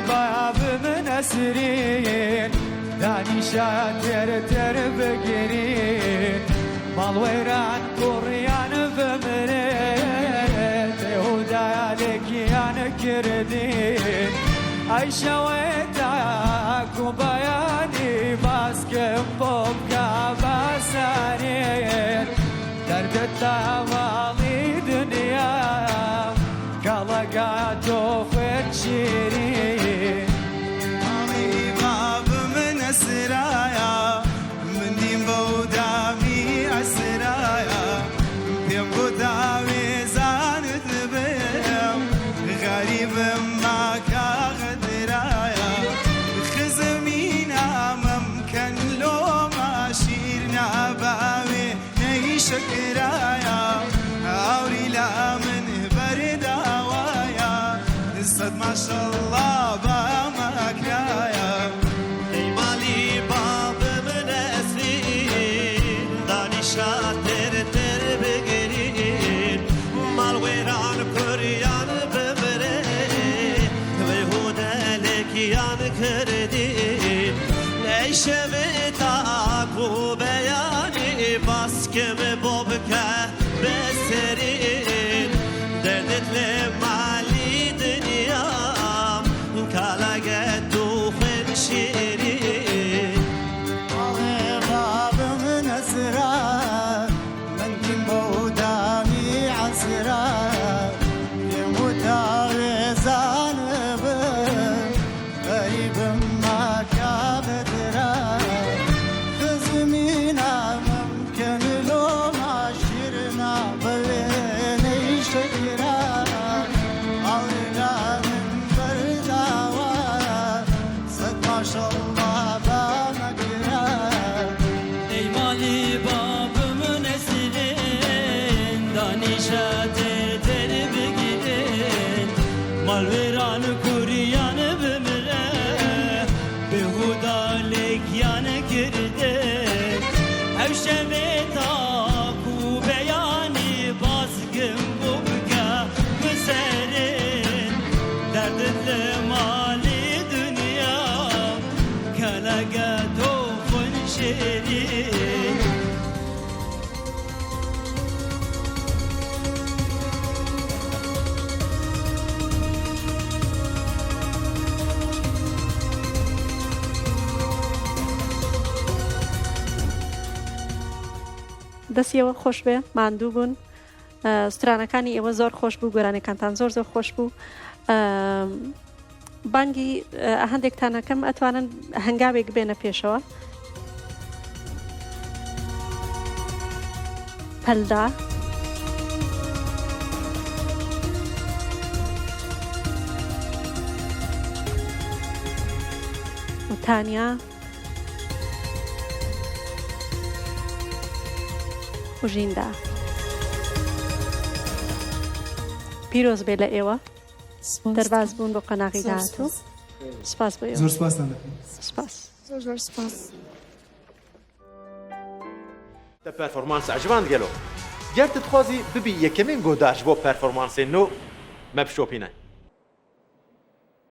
باب من أسرين داني شاتر بقرين مالويران كوريان بمرين تهودا لك يا كردين أي شويتك وبياني باسكم بوبكا باسانين درد التوالي دنيا كالقاتو فرشيرين مالي باب من أسرايا من دين بودامي أسرايا بيم بودامي زانت بيم غريب ما كغدرايا خزمينا ممكن لو ما شيرنا باوي نيشكرايا أوري لا من برداوايا صد ما شاء الله بمكرايا مالي باب من أسرين داني شاتر بقرين مال ويران كريان بمرين ويهودا لك يان كردين ليش متاك وبياني باسكم بوبكا بسرين دردت لمالي دنيا كالقد وخنشيرين باب من أسرار من كن بودامي عسرار يموتاوي زانب غريب ما كابترار خزمينا ممكن لو ما شرنا بليني شكرار أولنا من برداوار صد ما شاء الله ای مالی بابمın esirin danişate teri begirin mal veran kuriyanı bimre behudalik yanı girdi evşeve taku beyani baskın bubka müserin derdinle mali dünya kalagat ofun şerin دەستیەوە خۆش بێ ماندوو بوون سترانەکانی ئێوە زۆر خۆش بوو گۆرانەکانتان زۆر زۆر خۆش بوو بانگی هەندێکتانەکەم ئەتوانن هەنگاوێک بێنە پێشەوە پەلدا وتانیا وژیندا پیرۆز بێ لە ئێوە دەرباز بوون بۆ قەناغی داهاتوو سپاس بۆ ئێوە زۆر سپاستان دەکەم سپاس زۆر سپاس ده پرفورمانس عجبان گلو گرت تخوازی ببی یکمین گوداش بۆ پرفورمانسێن نو مەبشۆپینە